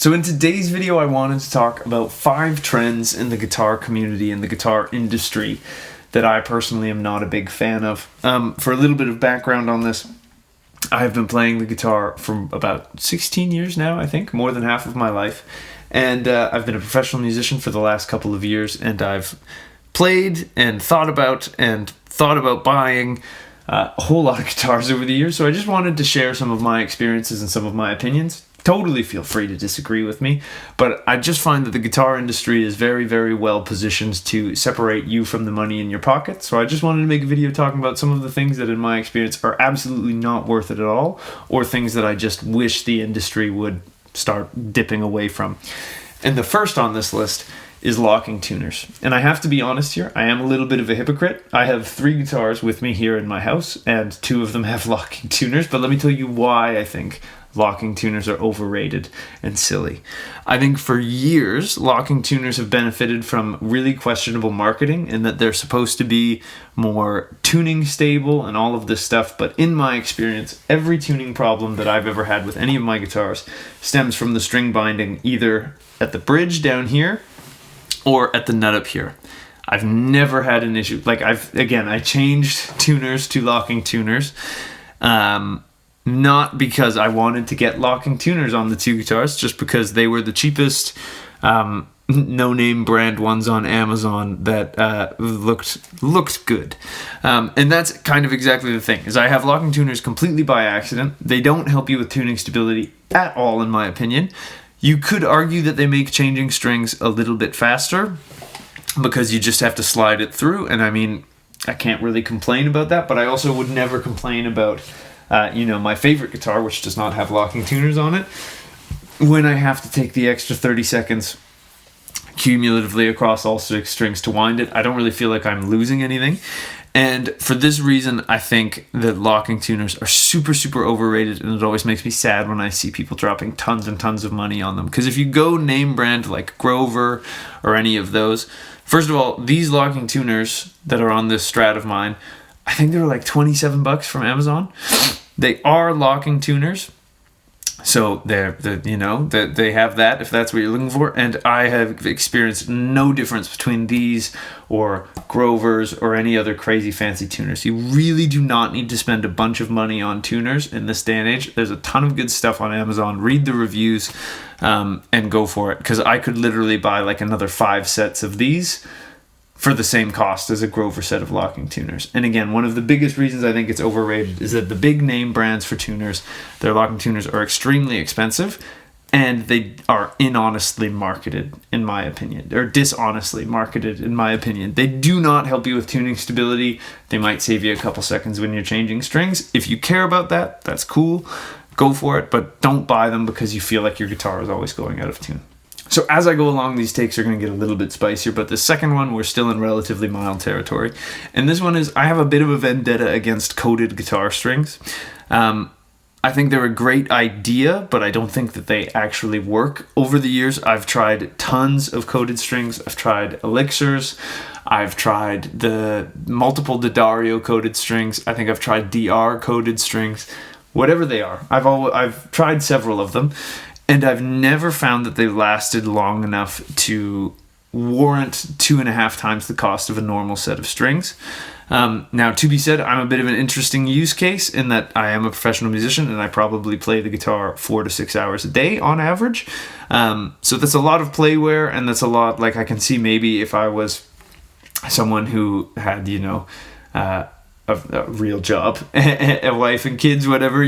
So in today's video, I wanted to talk about 5 trends in the guitar community and the guitar industry that I personally am not a big fan of. For a little bit of background on this, I have been playing the guitar for about 16 years now, I think, more than half of my life. And I've been a professional musician for the last couple of years, and I've played and thought about buying a whole lot of guitars over the years. So I just wanted to share some of my experiences and some of my opinions. Totally feel free to disagree with me, but I just find that the guitar industry is very, very well positioned to separate you from the money in your pocket. So I just wanted to make a video talking about some of the things that in my experience are absolutely not worth it at all, or things that I just wish the industry would start dipping away from. And the first on this list is locking tuners. And I have to be honest here, I am a little bit of a hypocrite. I have 3 guitars with me here in my house, and 2 of them have locking tuners, but let me tell you why I think locking tuners are overrated and silly. I think for years, locking tuners have benefited from really questionable marketing in that they're supposed to be more tuning stable and all of this stuff. But in my experience, every tuning problem that I've ever had with any of my guitars stems from the string binding either at the bridge down here or at the nut up here. I've never had an issue. I changed tuners to locking tuners. Not because I wanted to get locking tuners on the 2 guitars, just because they were the cheapest no-name brand ones on Amazon that looked good. And that's kind of exactly the thing, is I have locking tuners completely by accident. They don't help you with tuning stability at all, in my opinion. You could argue that they make changing strings a little bit faster because you just have to slide it through. And I mean, I can't really complain about that, but I also would never complain about my favorite guitar, which does not have locking tuners on it, when I have to take the extra 30 seconds cumulatively across all 6 strings to wind it. I don't really feel like I'm losing anything. And for this reason, I think that locking tuners are super, super overrated, and it always makes me sad when I see people dropping tons and tons of money on them. Because if you go name brand like Grover or any of those, first of all, these locking tuners that are on this Strat of mine, I think they were like $27 from Amazon. They are locking tuners, so they have that if that's what you're looking for. And I have experienced no difference between these or Grovers or any other crazy fancy tuners. You really do not need to spend a bunch of money on tuners in this day and age. There's a ton of good stuff on Amazon. Read the reviews and go for it, because I could literally buy like another 5 sets of these for the same cost as a Grover set of locking tuners. And again, one of the biggest reasons I think it's overrated is that the big name brands for tuners, their locking tuners are extremely expensive, and they are dishonestly marketed, in my opinion. They do not help you with tuning stability. They might save you a couple seconds when you're changing strings. If you care about that, that's cool. Go for it, but don't buy them because you feel like your guitar is always going out of tune. So as I go along, these takes are going to get a little bit spicier, but the second one, we're still in relatively mild territory. And this one is, I have a bit of a vendetta against coated guitar strings. I think they're a great idea, but I don't think that they actually work. Over the years, I've tried tons of coated strings. I've tried Elixirs. I've tried the multiple D'Addario coated strings. I think I've tried DR coated strings. Whatever they are. I've tried several of them. And I've never found that they lasted long enough to warrant 2.5 times the cost of a normal set of strings. Now, to be said, I'm a bit of an interesting use case in that I am a professional musician and I probably play the guitar 4 to 6 hours a day on average. So that's a lot of play wear, and that's a lot, like, I can see maybe if I was someone who had, a real job, a wife and kids, whatever,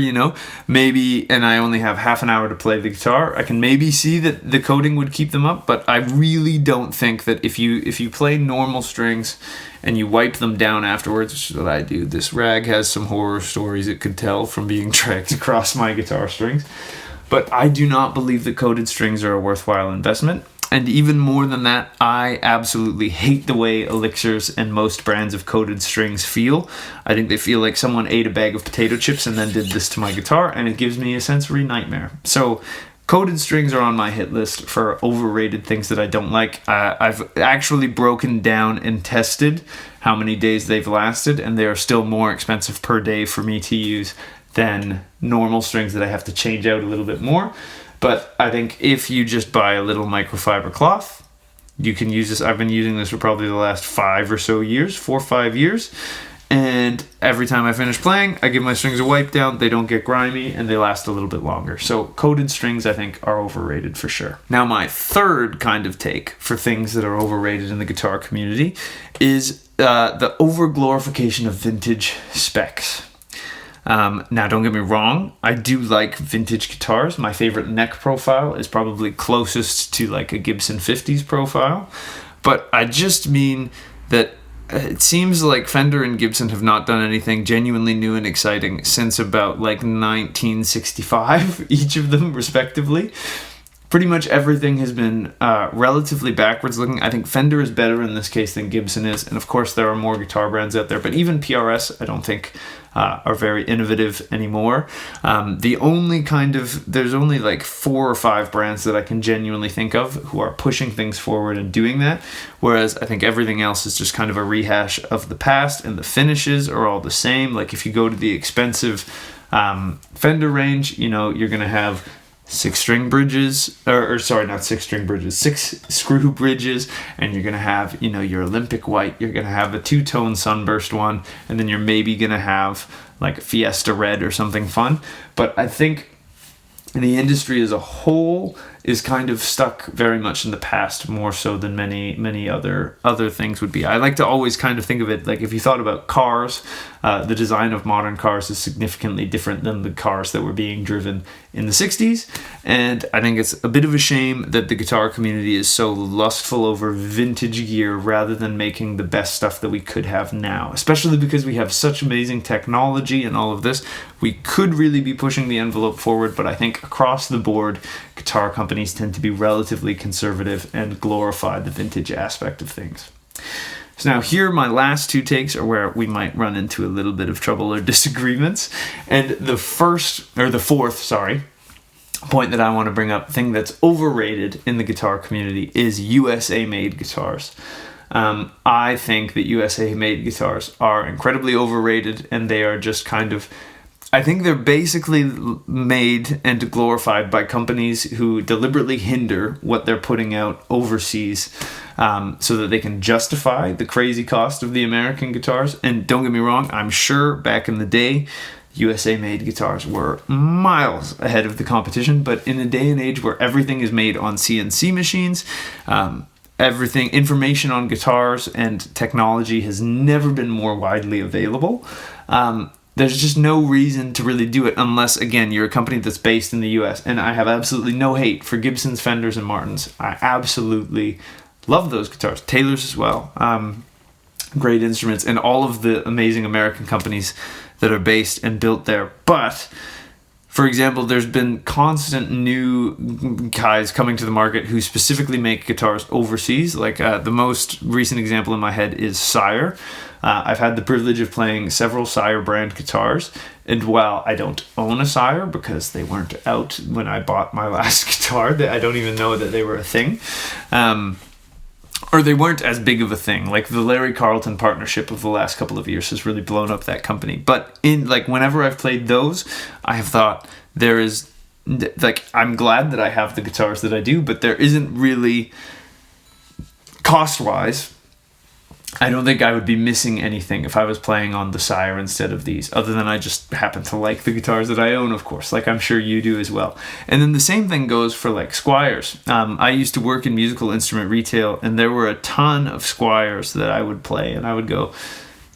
maybe, and I only have half an hour to play the guitar, I can maybe see that the coating would keep them up. But I really don't think that if you play normal strings and you wipe them down afterwards, which is what I do. This rag has some horror stories it could tell from being dragged across my guitar strings. But I do not believe that coated strings are a worthwhile investment. And even more than that, I absolutely hate the way Elixirs and most brands of coated strings feel. I think they feel like someone ate a bag of potato chips and then did this to my guitar, and it gives me a sensory nightmare. So coated strings are on my hit list for overrated things that I don't like. I've actually broken down and tested how many days they've lasted, and they are still more expensive per day for me to use than normal strings that I have to change out a little bit more. But I think if you just buy a little microfiber cloth, you can use this. I've been using this for probably the last 4 or 5 years. And every time I finish playing, I give my strings a wipe down. They don't get grimy and they last a little bit longer. So coated strings, I think, are overrated for sure. Now, my third kind of take for things that are overrated in the guitar community is the over-glorification of vintage specs. Now, don't get me wrong, I do like vintage guitars. My favorite neck profile is probably closest to like a Gibson 50s profile. But I just mean that it seems like Fender and Gibson have not done anything genuinely new and exciting since about like 1965, each of them respectively. Pretty much everything has been relatively backwards looking. I think Fender is better in this case than Gibson is. And of course, there are more guitar brands out there, but even PRS, I don't think are very innovative anymore. There's only like 4 or 5 brands that I can genuinely think of who are pushing things forward and doing that. Whereas I think everything else is just kind of a rehash of the past, and the finishes are all the same. Like if you go to the expensive Fender range, you know, you're going to have 6 screw bridges, and you're gonna have, you know, your Olympic white, you're gonna have a 2-tone sunburst one, and then you're maybe gonna have like Fiesta red or something fun. But I think the industry as a whole is kind of stuck very much in the past, more so than many other things would be. I like to always kind of think of it like if you thought about cars, the design of modern cars is significantly different than the cars that were being driven in the 60s. And I think it's a bit of a shame that the guitar community is so lustful over vintage gear rather than making the best stuff that we could have now, especially because we have such amazing technology and all of this. We could really be pushing the envelope forward, but I think across the board, guitar companies tend to be relatively conservative and glorify the vintage aspect of things. So now here, my last 2 takes are where we might run into a little bit of trouble or disagreements. And the fourth point that I want to bring up, thing that's overrated in the guitar community, is USA made guitars. I think that USA made guitars are incredibly overrated, and they are just kind of, I think they're basically made and glorified by companies who deliberately hinder what they're putting out overseas, so that they can justify the crazy cost of the American guitars. And don't get me wrong, I'm sure back in the day, USA made guitars were miles ahead of the competition, but in a day and age where everything is made on CNC machines, information on guitars and technology has never been more widely available. There's just no reason to really do it unless, again, you're a company that's based in the US. And I have absolutely no hate for Gibsons, Fenders, and Martins. I absolutely love those guitars. Taylors as well. Great instruments, and all of the amazing American companies that are based and built there. But for example, there's been constant new guys coming to the market who specifically make guitars overseas. Like the most recent example in my head is Sire. I've had the privilege of playing several Sire brand guitars, and while I don't own a Sire because they weren't out when I bought my last guitar, I don't even know that they were a thing. Or they weren't as big of a thing. Like the Larry Carlton partnership of the last couple of years has really blown up that company. But whenever I've played those, I have thought I'm glad that I have the guitars that I do, but there isn't really, cost-wise, I don't think I would be missing anything if I was playing on the Sire instead of these, other than I just happen to like the guitars that I own, of course, like I'm sure you do as well. And then the same thing goes for like Squiers. I used to work in musical instrument retail, and there were a ton of Squiers that I would play, and I would go,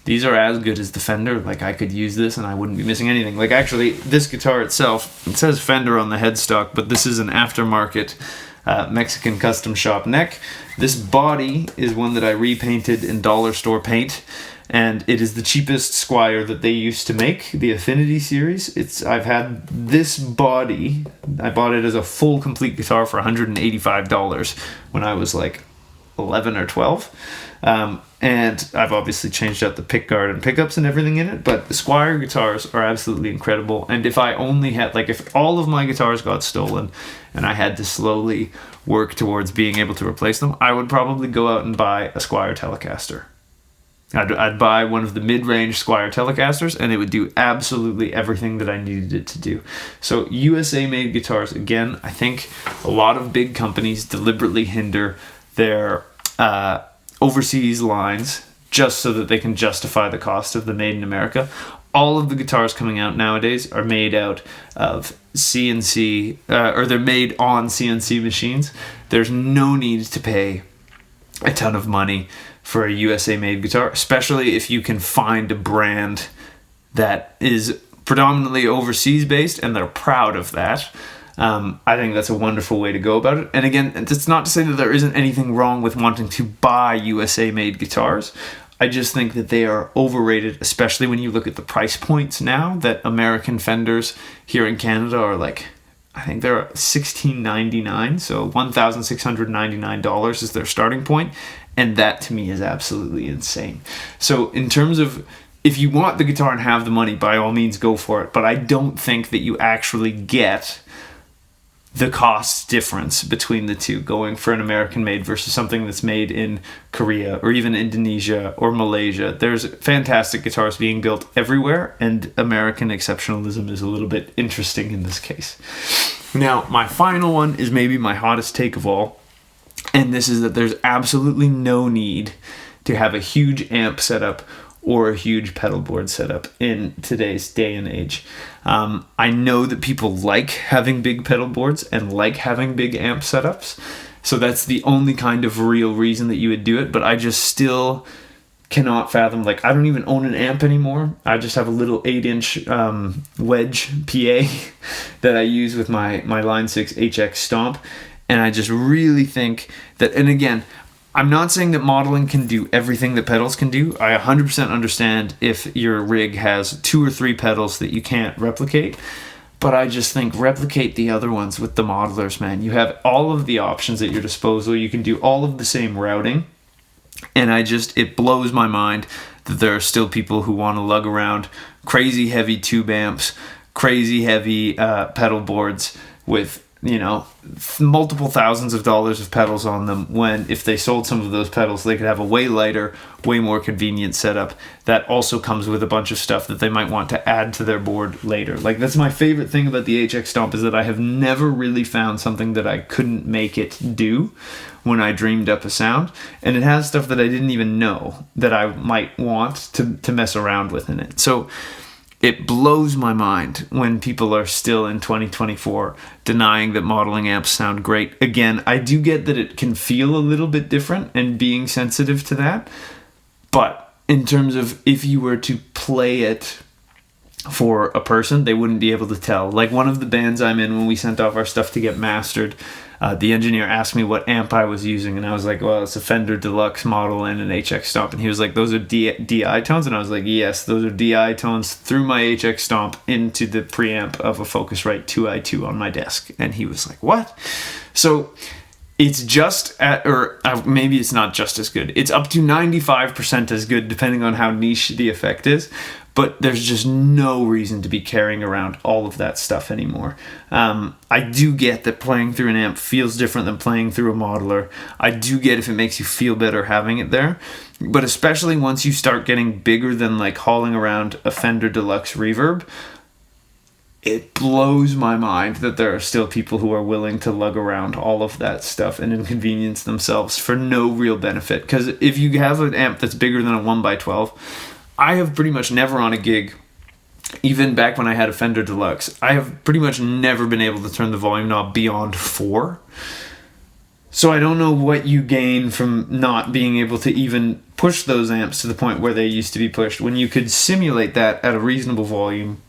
these are as good as the Fender. Like I could use this and I wouldn't be missing anything. Like actually, this guitar itself, it says Fender on the headstock, but this is an aftermarket Mexican custom shop neck. This body is one that I repainted in dollar store paint, and it is the cheapest Squier that they used to make, the Affinity series. I've had this body, I bought it as a full complete guitar for $185 when I was like 11 or 12. And I've obviously changed out the pickguard and pickups and everything in it, but the Squier guitars are absolutely incredible. And if I only had, if all of my guitars got stolen and I had to slowly work towards being able to replace them, I would probably go out and buy a Squier Telecaster. I'd buy one of the mid-range Squier Telecasters, and it would do absolutely everything that I needed it to do. So USA-made guitars, again, I think a lot of big companies deliberately hinder their overseas lines just so that they can justify the cost of the made in America. All of the guitars coming out nowadays are made out of CNC, or they're made on CNC machines. There's no need to pay a ton of money for a USA made guitar, especially if you can find a brand that is predominantly overseas based and they're proud of that. I think that's a wonderful way to go about it. And again, it's not to say that there isn't anything wrong with wanting to buy USA made guitars. I just think that they are overrated, especially when you look at the price points now that American Fenders here in Canada are like, I think they're $1,699, so $1,699 is their starting point, and that to me is absolutely insane. So in terms of, if you want the guitar and have the money, by all means go for it, but I don't think that you actually get the cost difference between the two, going for an American made versus something that's made in Korea or even Indonesia or Malaysia. There's fantastic guitars being built everywhere, and American exceptionalism is a little bit interesting in this case. Now, my final one is maybe my hottest take of all, and this is that there's absolutely no need to have a huge amp setup or a huge pedal board setup in today's day and age. I know that people like having big pedal boards and like having big amp setups, so that's the only kind of real reason that you would do it, but I just still cannot fathom, like, I don't even own an amp anymore. I just have a little 8-inch wedge PA that I use with my Line 6 HX Stomp, and I just really think that, and again, I'm not saying that modeling can do everything that pedals can do. I 100% understand if your rig has 2 or 3 pedals that you can't replicate, but I just think replicate the other ones with the modelers, man. You have all of the options at your disposal. You can do all of the same routing, and it blows my mind that there are still people who want to lug around crazy heavy tube amps, crazy heavy pedal boards with, you know, multiple thousands of dollars of pedals on them, when if they sold some of those pedals, they could have a way lighter, way more convenient setup that also comes with a bunch of stuff that they might want to add to their board later. Like, that's my favorite thing about the HX Stomp, is that I have never really found something that I couldn't make it do when I dreamed up a sound, and it has stuff that I didn't even know that I might want to mess around with in it. So it blows my mind when people are still in 2024 denying that modeling amps sound great. Again, I do get that it can feel a little bit different and being sensitive to that, but in terms of if you were to play it for a person, they wouldn't be able to tell. Like, one of the bands I'm in, when we sent off our stuff to get mastered, the engineer asked me what amp I was using, and I was like, well, it's a Fender Deluxe model and an HX Stomp. And he was like, those are DI tones? And I was like, yes, those are DI tones through my HX Stomp into the preamp of a Focusrite 2i2 on my desk. And he was like, what? So it's just maybe it's not just as good. It's up to 95% as good, depending on how niche the effect is. But there's just no reason to be carrying around all of that stuff anymore. I do get that playing through an amp feels different than playing through a modeler. I do get if it makes you feel better having it there. But especially once you start getting bigger than like hauling around a Fender Deluxe Reverb, it blows my mind that there are still people who are willing to lug around all of that stuff and inconvenience themselves for no real benefit. Because if you have an amp that's bigger than a 1x12, I have pretty much never on a gig, even back when I had a Fender Deluxe, I have pretty much never been able to turn the volume knob beyond 4. So I don't know what you gain from not being able to even push those amps to the point where they used to be pushed, when you could simulate that at a reasonable volume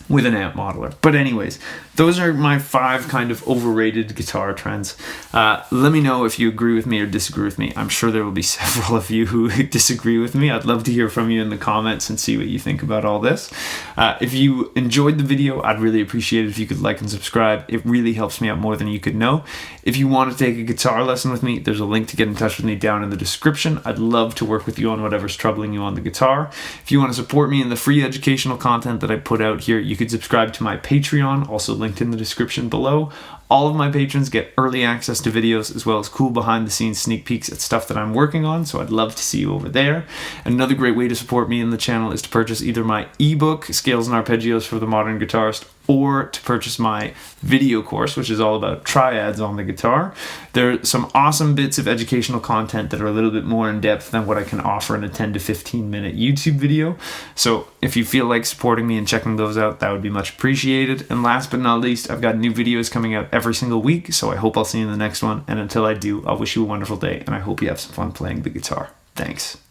with an amp modeler. But anyways, those are my 5 kind of overrated guitar trends. Let me know if you agree with me or disagree with me. I'm sure there will be several of you who disagree with me. I'd love to hear from you in the comments and see what you think about all this. If you enjoyed the video, I'd really appreciate it if you could like and subscribe. It really helps me out more than you could know. If you want to take a guitar lesson with me, there's a link to get in touch with me down in the description. I'd love to work with you on whatever's troubling you on the guitar. If you want to support me in the free educational content that I put out here, you could subscribe to my Patreon, also linked in the description below. All of my patrons get early access to videos as well as cool behind the scenes sneak peeks at stuff that I'm working on, so I'd love to see you over there. Another great way to support me in the channel is to purchase either my ebook, Scales and Arpeggios for the Modern Guitarist, or to purchase my video course, which is all about triads on the guitar. There are some awesome bits of educational content that are a little bit more in depth than what I can offer in a 10 to 15 minute YouTube video. So if you feel like supporting me and checking those out, that would be much appreciated. And last but not least, I've got new videos coming out every single week, so I hope I'll see you in the next one. And until I do, I'll wish you a wonderful day, and I hope you have some fun playing the guitar. Thanks.